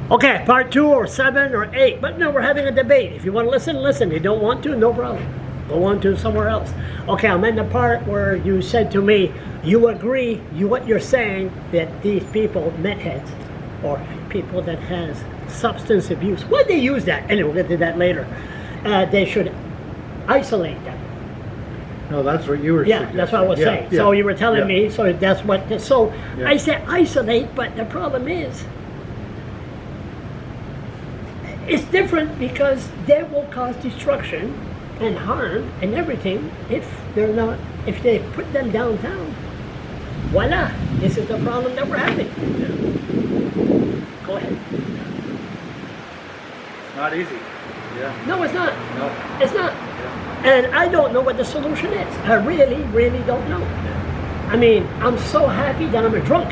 Okay, part 2 or 7 or 8. But no, we're having a debate. If you want to listen, listen. You don't want to, no problem. Go on to somewhere else. Okay, I'm in the part where you said to me, you agree, what you're saying, that these people, meth heads, or people that has substance abuse, why'd they use that? Anyway, we'll get to that later. They should isolate them. No, that's what you were Yeah, suggesting. that's what I was saying. Yeah, so you were telling yeah. me, so that's what, so Yeah. I said isolate, but the problem is, it's different because they will cause destruction and harm and everything if they put them downtown. Voila, this is the problem that we're having. Yeah. Go ahead. It's not easy. Yeah. No, it's not. No. It's not. Yeah. And I don't know what the solution is. I really, really don't know. Yeah. I mean, I'm so happy that I'm a drunk.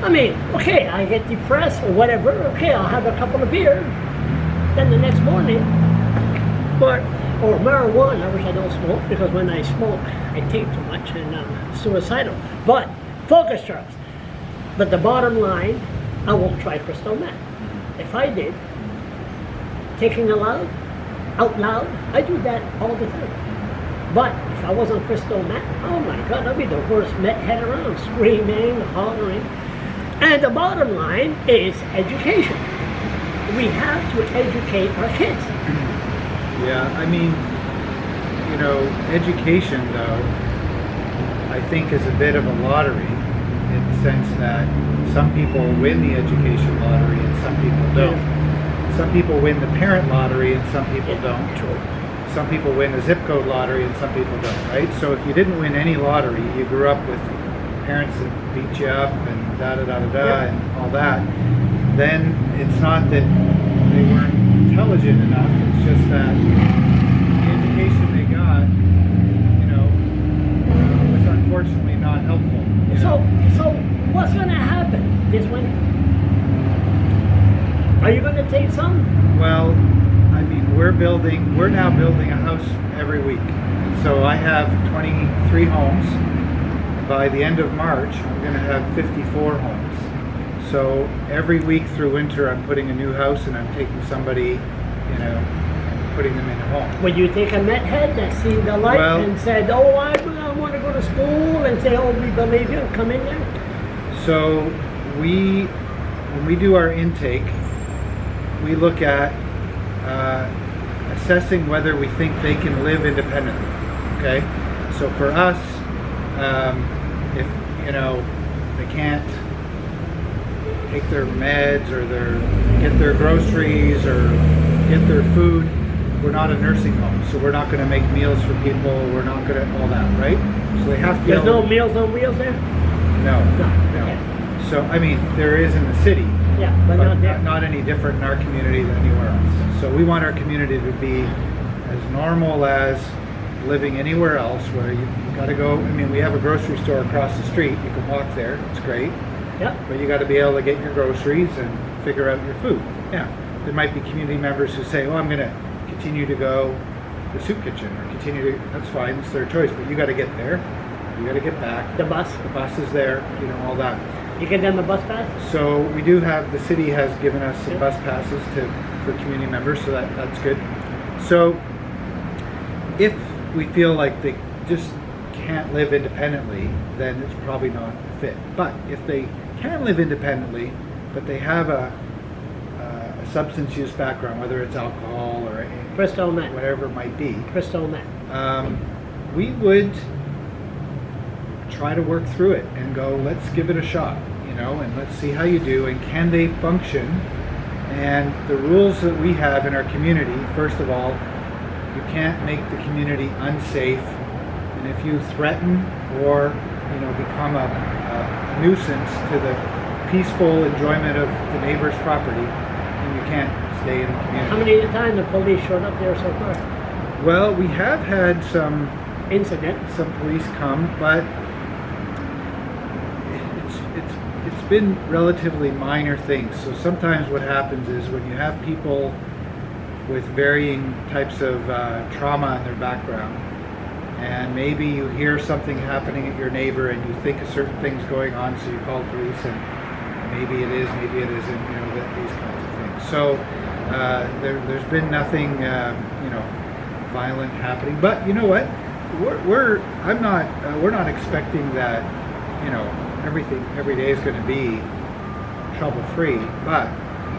I mean, okay, I get depressed or whatever. Okay, I'll have a couple of beers. Then the next morning, or marijuana, I wish I don't smoke, because when I smoke, I take too much and I'm suicidal. But, focus, Charles. But the bottom line, I won't try crystal meth. If I did, taking out loud, I do that all the time. But if I was on crystal meth, oh my God, I'd be the worst meth head around, screaming, hollering. And the bottom line is education. We have to educate our kids. Yeah, I mean, you know, education, though, I think is a bit of a lottery in the sense that some people win the education lottery and some people don't. Yeah. Some people win the parent lottery and some people Yeah, don't. true. Some people win the zip code lottery and some people don't, right? So if you didn't win any lottery, you grew up with parents that beat you up and da-da-da-da-da Yeah. and all that, then it's not that they weren't intelligent enough, it's just that the education they got, you know, was unfortunately not helpful. You know? So what's going to happen this winter? Are you going to take some? Well, I mean, we're now building a house every week. So I have 23 homes. By the end of March, I'm going to have 54 homes. So every week through winter, I'm putting a new house and I'm taking somebody, you know, and putting them in a home. Would you take a meth head that seen the light and said, oh, I want to go to school, and say, oh, we believe you, and come in there? So when we do our intake, we look at assessing whether we think they can live independently. Okay, so for us, if you know they can't take their meds or get their groceries or get their food, we're not a nursing home, so we're not going to make meals for people. We're not going to all that, right? So they have to. There's no Meals on Wheels there? No. Okay. So I mean, there is in the city. Yeah, but not there. Not any different in our community than anywhere else. So we want our community to be as normal as living anywhere else, where you got to go. I mean, we have a grocery store across the street. You can walk there. It's great. Yep. But you got to be able to get your groceries and figure out your food. Yeah. There might be community members who say, "Oh, I'm going to continue to go to the soup kitchen," or continue to. That's fine. It's their choice. But you got to get there. You got to get back. The bus. The bus is there. You know, all that. You give them a bus pass? So we do have, the city has given us some bus passes for community members, so that's good. So if we feel like they just can't live independently, then it's probably not fit. But if they can live independently, but they have a substance use background, whether it's alcohol or crystal meth, whatever it might be, crystal meth, we would try to work through it and go, let's give it a shot, you know, and let's see how you do, and can they function. And the rules that we have in our community, first of all, you can't make the community unsafe, and if you threaten or, you know, become a nuisance to the peaceful enjoyment of the neighbor's property, then you can't stay in the community. How many at a time the police showed up there so far? Well, we have had some police come, but it's been relatively minor things. So sometimes what happens is when you have people with varying types of trauma in their background, and maybe you hear something happening at your neighbor and you think a certain thing's going on, so you call police, and maybe it is, maybe it isn't, you know, these kind of So there's been nothing, violent happening. But you know what? We're not expecting that, every day is going to be trouble-free. But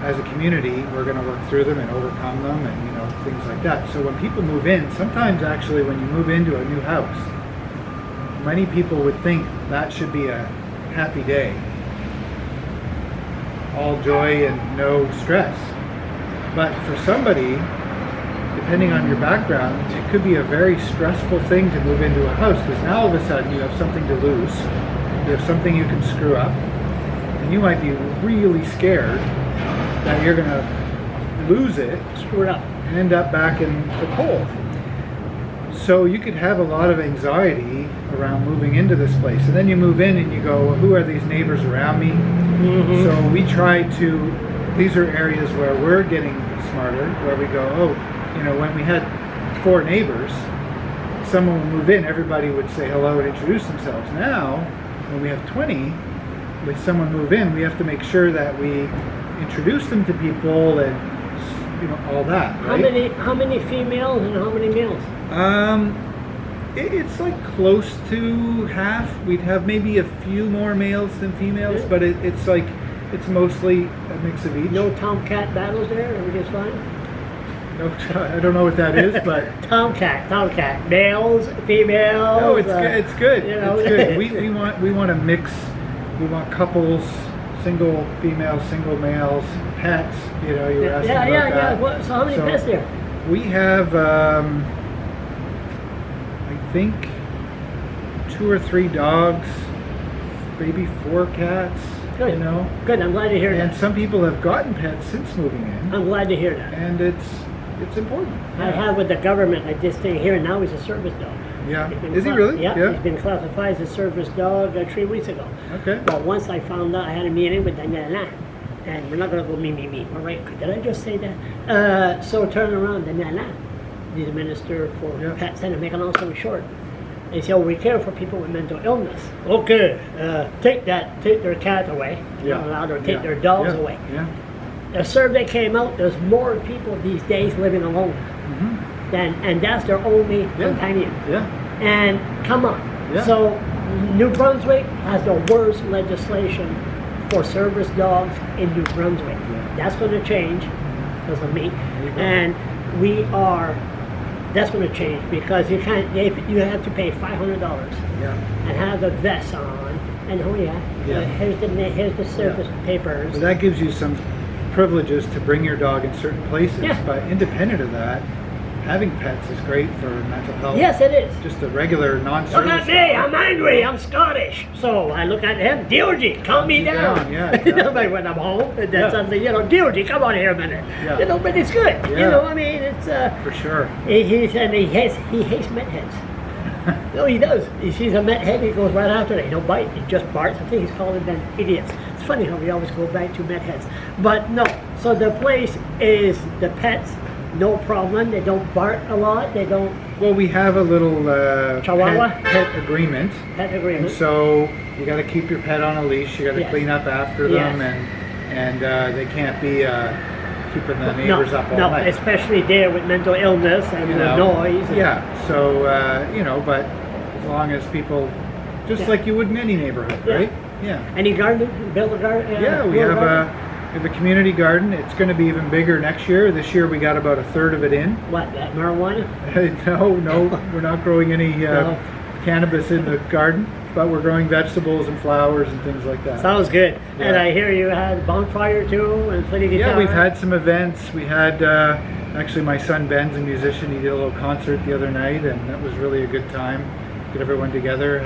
as a community, we're going to work through them and overcome them, and things like that. So when people move in, sometimes actually when you move into a new house, many people would think that should be a happy day, all joy and no stress. But for somebody, depending on your background, it could be a very stressful thing to move into a house, because now all of a sudden you have something to lose, you have something you can screw up, and you might be really scared that you're going to lose it, Screw it up. and end up back in the cold. So you could have a lot of anxiety around moving into this place, and then you move in and you go, well, who are these neighbors around me? Mm-hmm. So we try to, these are areas where we're getting smarter, where we go, when we had 4 neighbors, someone would move in, everybody would say hello and introduce themselves. Now, when we have 20, with someone move in, we have to make sure that we introduce them to people and all that. Right? How many females and how many males? It's like close to half. We'd have maybe a few more males than females, but it's mostly a mix of each. No tomcat battles there? Everything's fine? No, I don't know what that is, but tomcat, males, females. no, it's good. It's good. It's good. We want to mix. We want couples, single females, single males, pets. You were asking about that. Yeah. So how many pets there? We have, I think, 2 or 3 dogs, maybe 4 cats. Good. Good. I'm glad to hear that. And some people have gotten pets since moving in. I'm glad to hear that. And it's important. I have with the government, like this thing here now, he's a service dog. Yeah. Is he really? Yeah. He's been classified as a service dog 3 weeks ago. Okay. But once I found out, I had a meeting with Daniela, and we're not going to go me. All right. Did I just say that? So turn around, Daniela, he's a minister for pets, and to make a long story short, they say, we care for people with mental illness. Okay, take their cat away. You're not allowed to take their dogs away. Yeah. The survey came out, there's more people these days living alone. Mm-hmm. And that's their only companion. Yeah. And come on. Yeah. So New Brunswick has the worst legislation for service dogs in New Brunswick. Yeah. That's going to change because of me. And that's going to change because you have to pay $500 and have a vest on. And here's the service papers. So that gives you some privileges to bring your dog in certain places. Yeah. But independent of that, having pets is great for mental health. Yes, it is. Just a regular non-service. Look at me, I'm angry, I'm Scottish. So I look at him, Deirdre, calm me down. Yeah, exactly. When I'm home, and then suddenly, Deirdre, come on here a minute. Yeah. But it's good. Yeah. It's for sure. He hates Meth Heads. No, he does. He sees a Meth Head, he goes right after it. He don't bite, he just barks. I think he's calling them idiots. It's funny how we always go back to Meth Heads. But no, so the place is the pets. No problem. They don't bark a lot. They don't. Well, we have a little Chihuahua pet agreement. Pet agreement. And so you got to keep your pet on a leash. You got to clean up after them, and they can't be keeping the neighbors up all night. No, especially there with mental illness and the noise. So but as long as people, just like you would in any neighborhood, right? Yeah. Any garden? Build a garden? We have a community garden. It's going to be even bigger next year. This year we got about 1/3 of it in. What, that marijuana? No, we're not growing any cannabis in the garden, but we're growing vegetables and flowers and things like that. Sounds good. Yeah. And I hear you had a bonfire too and played guitar. Yeah, we've had some events. We had, actually my son Ben's a musician. He did a little concert the other night, and that was really a good time. Get everyone together.